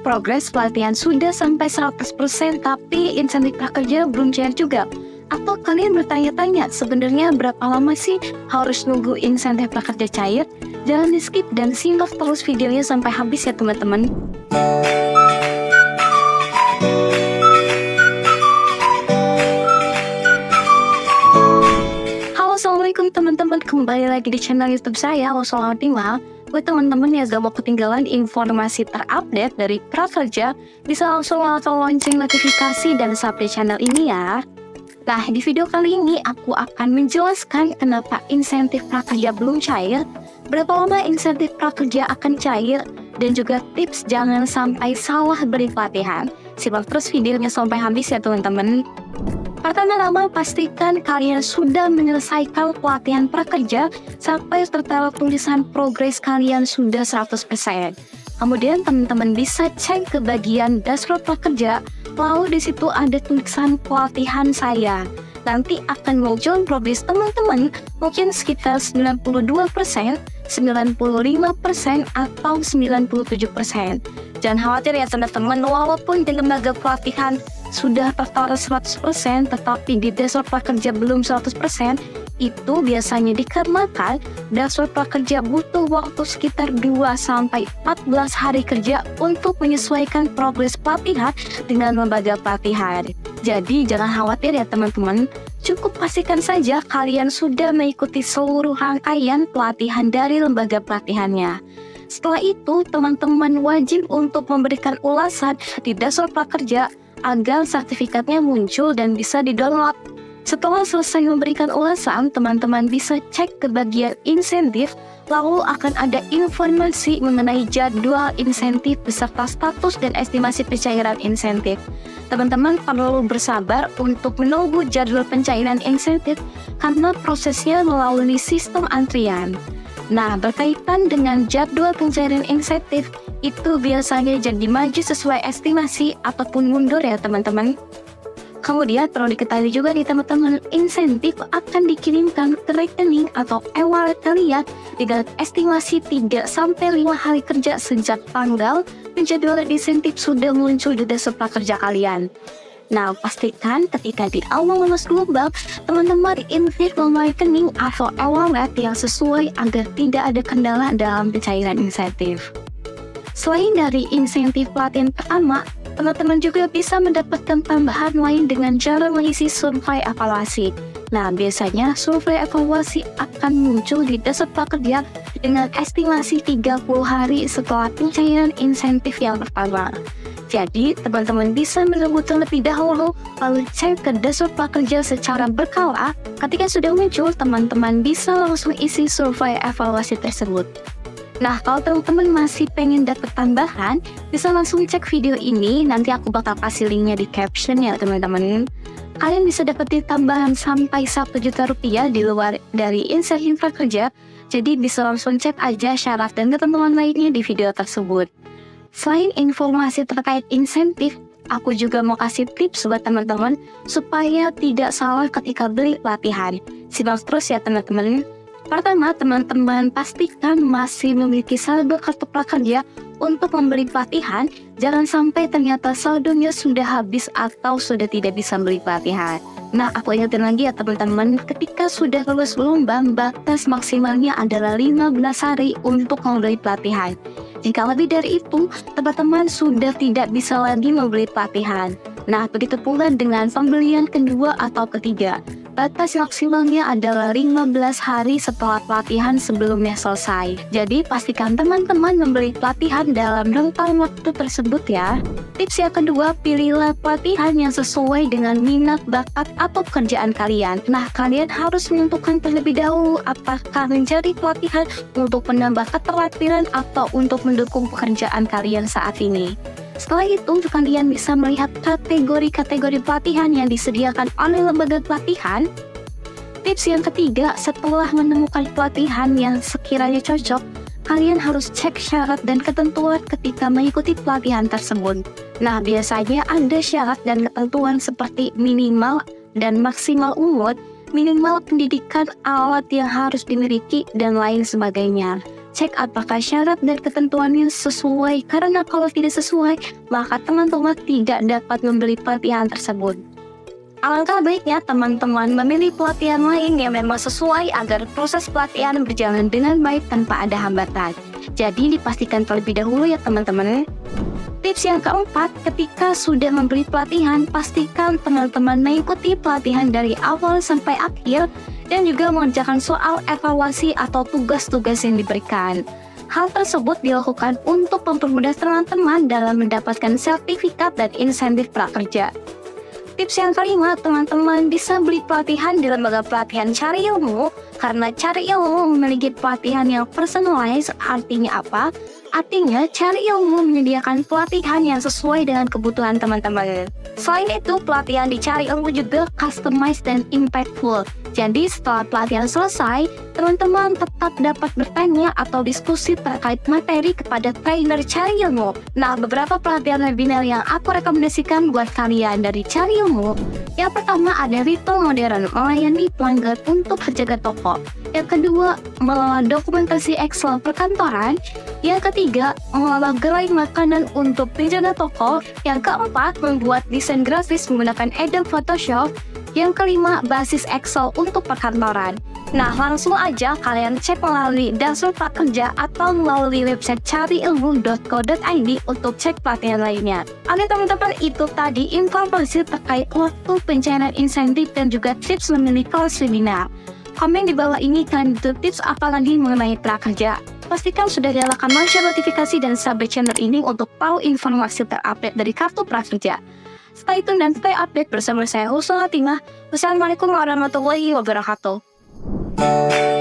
progres pelatihan sudah sampai 100% tapi insentif prakerja belum cair juga? Atau kalian bertanya-tanya sebenarnya berapa lama sih harus nunggu insentif prakerja cair? Jangan di skip dan simak terus videonya sampai habis ya teman-teman. Assalamualaikum teman-teman, kembali lagi di channel YouTube saya, Wassalamualaikum. Buat teman-teman yang gak mau ketinggalan informasi terupdate dari prakerja, bisa langsung lonceng notifikasi dan subscribe channel ini ya. Nah, di video kali ini aku akan menjelaskan kenapa insentif prakerja belum cair, berapa lama insentif prakerja akan cair, dan juga tips jangan sampai salah beri pelatihan. Simak terus videonya sampai habis ya teman-teman. Pertama-tama pastikan kalian sudah menyelesaikan pelatihan prakerja sampai tertera tulisan progres kalian sudah 100%. Kemudian teman-teman bisa cek ke bagian dashboard prakerja, lalu di situ ada tulisan pelatihan saya. Nanti akan muncul progres teman-teman mungkin sekitar 92%, 95% atau 97%. Jangan khawatir ya teman-teman, walaupun di lembaga pelatihan sudah tertara 100%, tetapi di dashboard prakerja belum 100%, itu biasanya dikarenakan dashboard prakerja butuh waktu sekitar 2-14 hari kerja untuk menyesuaikan progres pelatihan dengan lembaga pelatihan. Jadi jangan khawatir ya teman-teman, cukup pastikan saja kalian sudah mengikuti seluruh rangkaian pelatihan dari lembaga pelatihannya. Setelah itu, teman-teman wajib untuk memberikan ulasan di dashboard prakerja agar sertifikatnya muncul dan bisa di-download. Setelah selesai memberikan ulasan, teman-teman bisa cek ke bagian insentif, lalu akan ada informasi mengenai jadwal insentif beserta status dan estimasi pencairan insentif. Teman-teman perlu bersabar untuk menunggu jadwal pencairan insentif karena prosesnya melalui sistem antrian. Nah, berkaitan dengan jadwal pencairan insentif, itu biasanya jadi maju sesuai estimasi ataupun mundur ya teman-teman. Kemudian perlu diketahui juga nih teman-teman, insentif akan dikirimkan ke rekening atau e-wallet kalian dengan estimasi 3-5 hari kerja sejak tanggal penjadwalan insentif sudah muncul di dashboard prakerja kalian. Nah, pastikan ketika di awal lulus gelombang, teman-teman invest nomor rekening atau e-wallet yang sesuai agar tidak ada kendala dalam pencairan insentif. Selain dari insentif pelatihan pertama, teman-teman juga bisa mendapatkan tambahan lain dengan cara mengisi survei evaluasi. Nah, biasanya survei evaluasi akan muncul di dashboard prakerja dengan estimasi 30 hari setelah pencairan insentif yang pertama. Jadi, teman-teman bisa menunggu terlebih dahulu, lalu cek ke dashboard prakerja secara berkala. Ketika sudah muncul, teman-teman bisa langsung isi survei evaluasi tersebut. Nah, kalau teman-teman masih pengen dapat tambahan, bisa langsung cek video ini. Nanti aku bakal kasih linknya di caption ya teman-teman. Kalian bisa dapetin tambahan sampai 1 juta rupiah di luar dari insentif prakerja. Jadi bisa langsung cek aja syarat dan ketentuan lainnya di video tersebut. Selain informasi terkait insentif, aku juga mau kasih tips buat teman-teman supaya tidak salah ketika beli pelatihan. Simak terus ya teman-teman. Pertama, teman-teman pastikan masih memiliki saldo kartu prakerja untuk membeli pelatihan. Jangan sampai ternyata saldonya sudah habis atau sudah tidak bisa beli pelatihan. Nah, aku ingetin lagi ya teman-teman, ketika sudah lulus gelombang, batas maksimalnya adalah 15 hari untuk membeli pelatihan. Jika lebih dari itu, teman-teman sudah tidak bisa lagi membeli pelatihan. Nah, begitu pula dengan pembelian kedua atau ketiga. Batas maksimalnya adalah 15 hari setelah pelatihan sebelumnya selesai. Jadi, pastikan teman-teman membeli pelatihan dalam rentang waktu tersebut ya. Tips yang kedua, pilihlah pelatihan yang sesuai dengan minat, bakat, atau pekerjaan kalian. Nah, kalian harus menentukan terlebih dahulu apakah mencari pelatihan untuk menambah keterampilan atau untuk mendukung pekerjaan kalian saat ini. Setelah itu, kalian bisa melihat kategori-kategori pelatihan yang disediakan oleh lembaga pelatihan. Tips yang ketiga, setelah menemukan pelatihan yang sekiranya cocok, kalian harus cek syarat dan ketentuan ketika mengikuti pelatihan tersebut. Nah, biasanya ada syarat dan ketentuan seperti minimal dan maksimal umur, minimal pendidikan, alat yang harus dimiliki, dan lain sebagainya. cek apakah syarat dan ketentuannya sesuai. Karena kalau tidak sesuai, maka teman-teman tidak dapat membeli pelatihan tersebut. Alangkah baiknya teman-teman memilih pelatihan lain yang memang sesuai agar proses pelatihan berjalan dengan baik tanpa ada hambatan. Jadi dipastikan terlebih dahulu ya teman-teman. Tips yang keempat, ketika sudah membeli pelatihan, pastikan teman-teman mengikuti pelatihan dari awal sampai akhir dan juga mengerjakan soal evaluasi atau tugas-tugas yang diberikan. Hal tersebut dilakukan untuk mempermudah teman-teman dalam mendapatkan sertifikat dan insentif prakerja. Tips yang kelima, teman-teman bisa beli pelatihan di lembaga pelatihan Cari Ilmu karena Cari Ilmu memiliki pelatihan yang personalized. Artinya apa? Artinya Cari Ilmu menyediakan pelatihan yang sesuai dengan kebutuhan teman-teman. Selain itu, pelatihan di Cari Ilmu juga customized dan impactful. Jadi setelah pelatihan selesai, teman-teman tetap dapat bertanya atau diskusi terkait materi kepada trainer Cari Ilmu. Nah, beberapa pelatihan webinar yang aku rekomendasikan buat kalian dari Cari Ilmu. Yang pertama ada retail modern, melayani pelanggan untuk penjaga toko. Yang kedua, mengelola dokumentasi Excel perkantoran. Yang ketiga, mengelola gerai makanan untuk penjaga toko. Yang keempat, membuat desain grafis menggunakan Adobe Photoshop. Yang kelima, basis Excel untuk perkantoran. Nah, langsung aja kalian cek melalui dashboard prakerja atau melalui website cariilmu.co.id untuk cek pelatihan lainnya. Oke teman-teman, itu tadi informasi terkait waktu pencairan insentif dan juga tips memilih kelas webinar. Komen di bawah ini kalian butuh tips apa lagi mengenai prakerja. Pastikan sudah nyalakan lonceng notifikasi dan subscribe channel ini untuk tahu informasi terupdate dari kartu prakerja. Stay tune dan stay update bersama saya Husnul Hatimah. Wassalamualaikum warahmatullahi wabarakatuh.